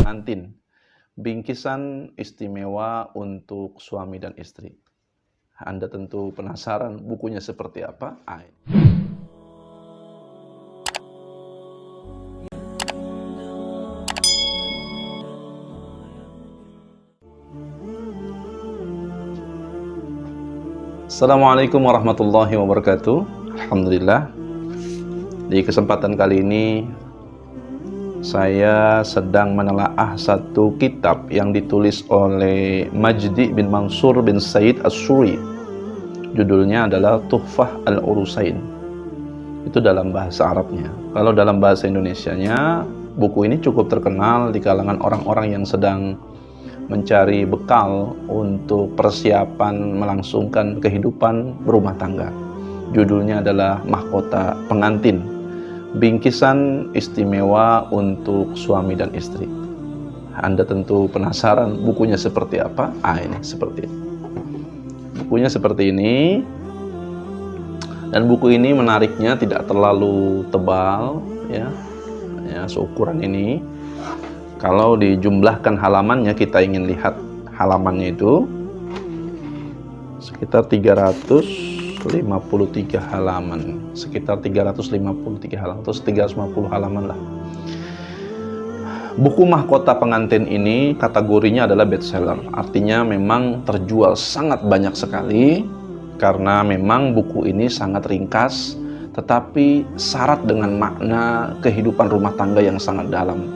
pengantin, bingkisan istimewa untuk suami dan istri. Anda tentu penasaran bukunya seperti apa? Assalamualaikum warahmatullahi wabarakatuh. Alhamdulillah, di kesempatan kali ini saya sedang menelaah satu kitab yang ditulis oleh Majdi bin Mansur bin Said As-Suri. Judulnya adalah Tuhfah Al-Urusain. Itu dalam bahasa Arabnya. Kalau dalam bahasa Indonesianya, buku ini cukup terkenal di kalangan orang-orang yang sedang mencari bekal untuk persiapan melangsungkan kehidupan berumah tangga. Judulnya adalah Mahkota Pengantin, bingkisan istimewa untuk suami dan istri. Anda tentu penasaran bukunya seperti apa? Ini seperti ini. Bukunya seperti ini. Dan buku ini menariknya tidak terlalu tebal, ya seukuran ini. Kalau dijumlahkan halamannya, kita ingin lihat halamannya itu sekitar 353 halaman, sekitar 353 halaman atau 350 halaman lah. Buku Mahkota Pengantin ini kategorinya adalah bestseller, artinya memang terjual sangat banyak sekali karena memang buku ini sangat ringkas tetapi syarat dengan makna kehidupan rumah tangga yang sangat dalam.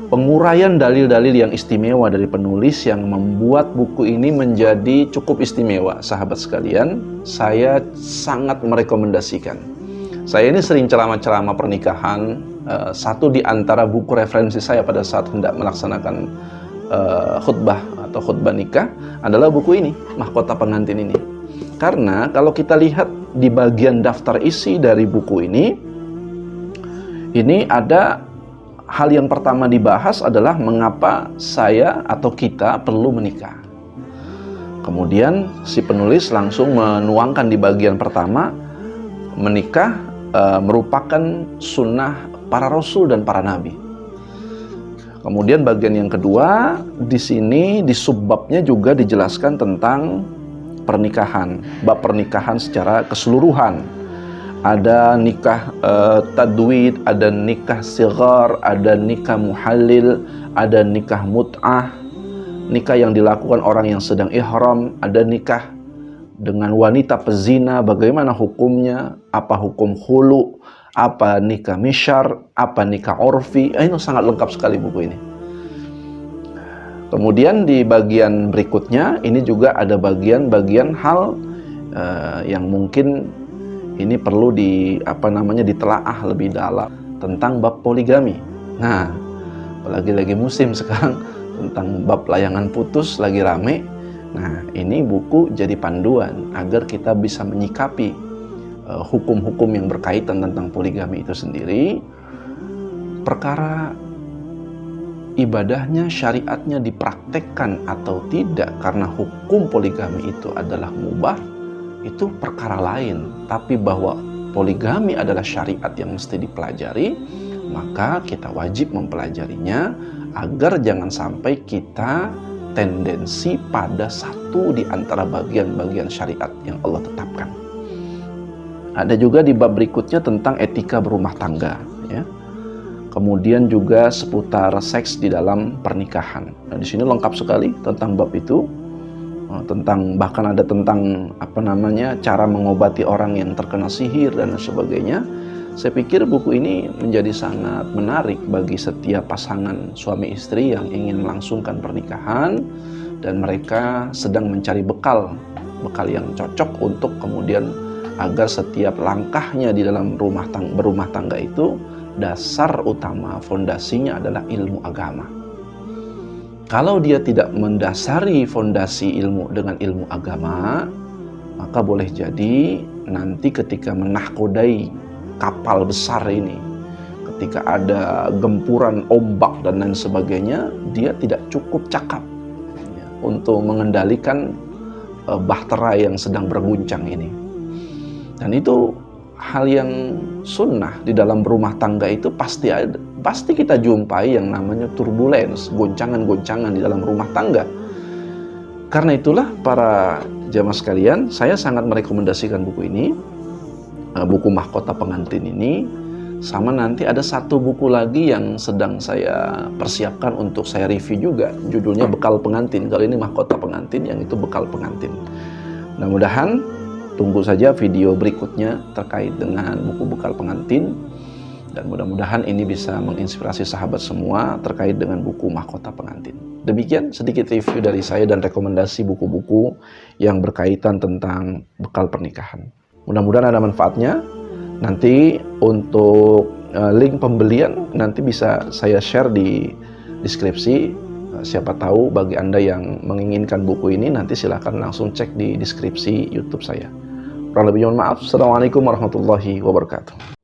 Penguraian dalil-dalil yang istimewa dari penulis yang membuat buku ini menjadi cukup istimewa. Sahabat sekalian, saya sangat merekomendasikan. Saya ini sering ceramah-ceramah pernikahan. Satu di antara buku referensi saya pada saat hendak melaksanakan khutbah atau khutbah nikah adalah buku ini, Mahkota Pengantin ini. Karena kalau kita lihat di bagian daftar isi dari buku ini ada hal yang pertama dibahas adalah mengapa saya atau kita perlu menikah. Kemudian si penulis langsung menuangkan di bagian pertama, menikah merupakan sunnah para rasul dan para nabi. Kemudian bagian yang kedua, di sini di subbabnya juga dijelaskan tentang pernikahan, bab pernikahan secara keseluruhan. Ada nikah tadwid, ada nikah sighar, ada nikah muhallil, ada nikah mut'ah, nikah yang dilakukan orang yang sedang ihram, ada nikah dengan wanita pezina, bagaimana hukumnya, apa hukum khulu, apa nikah misyar, apa nikah urfi. Ini sangat lengkap sekali buku ini. Kemudian di bagian berikutnya ini juga ada bagian-bagian hal yang mungkin ini perlu ditelaah lebih dalam tentang bab poligami. Nah, apalagi lagi musim sekarang tentang bab layangan putus lagi rame. Nah, ini buku jadi panduan agar kita bisa menyikapi hukum-hukum yang berkaitan tentang poligami itu sendiri. Perkara ibadahnya, syariatnya dipraktekkan atau tidak karena hukum poligami itu adalah mubah, itu perkara lain. Tapi bahwa poligami adalah syariat yang mesti dipelajari, maka kita wajib mempelajarinya agar jangan sampai kita tendensi pada satu di antara bagian-bagian syariat yang Allah tetapkan. Ada juga di bab berikutnya tentang etika berumah tangga, ya. Kemudian juga seputar seks di dalam pernikahan. Nah, di sini lengkap sekali tentang bab itu. Bahkan ada tentang cara mengobati orang yang terkena sihir dan sebagainya. Saya pikir buku ini menjadi sangat menarik bagi setiap pasangan suami istri yang ingin melangsungkan pernikahan dan mereka sedang mencari bekal yang cocok untuk kemudian agar setiap langkahnya di dalam berumah tangga itu dasar utama fondasinya adalah ilmu agama. Kalau dia tidak mendasari fondasi ilmu dengan ilmu agama, maka boleh jadi nanti ketika menahkodai kapal besar ini, ketika ada gempuran ombak dan lain sebagainya, dia tidak cukup cakap untuk mengendalikan bahtera yang sedang berguncang ini. Dan itu hal yang sunnah di dalam berumah tangga itu pasti pasti kita jumpai yang namanya turbulence, goncangan-goncangan di dalam rumah tangga. Karena itulah para jamaah sekalian, saya sangat merekomendasikan buku ini, buku Mahkota Pengantin ini, sama nanti ada satu buku lagi yang sedang saya persiapkan untuk saya review juga, judulnya Bekal Pengantin. Kalau ini Mahkota Pengantin, yang itu Bekal Pengantin. Mudah-mudahan tunggu saja video berikutnya terkait dengan buku Bekal Pengantin, dan mudah-mudahan ini bisa menginspirasi sahabat semua terkait dengan buku Mahkota Pengantin. Demikian sedikit review dari saya dan rekomendasi buku-buku yang berkaitan tentang bekal pernikahan. Mudah-mudahan ada manfaatnya. Nanti untuk link pembelian nanti bisa saya share di deskripsi. Siapa tahu bagi Anda yang menginginkan buku ini, nanti silahkan langsung cek di deskripsi YouTube saya. Kurang lebih mohon maaf. Assalamualaikum warahmatullahi wabarakatuh.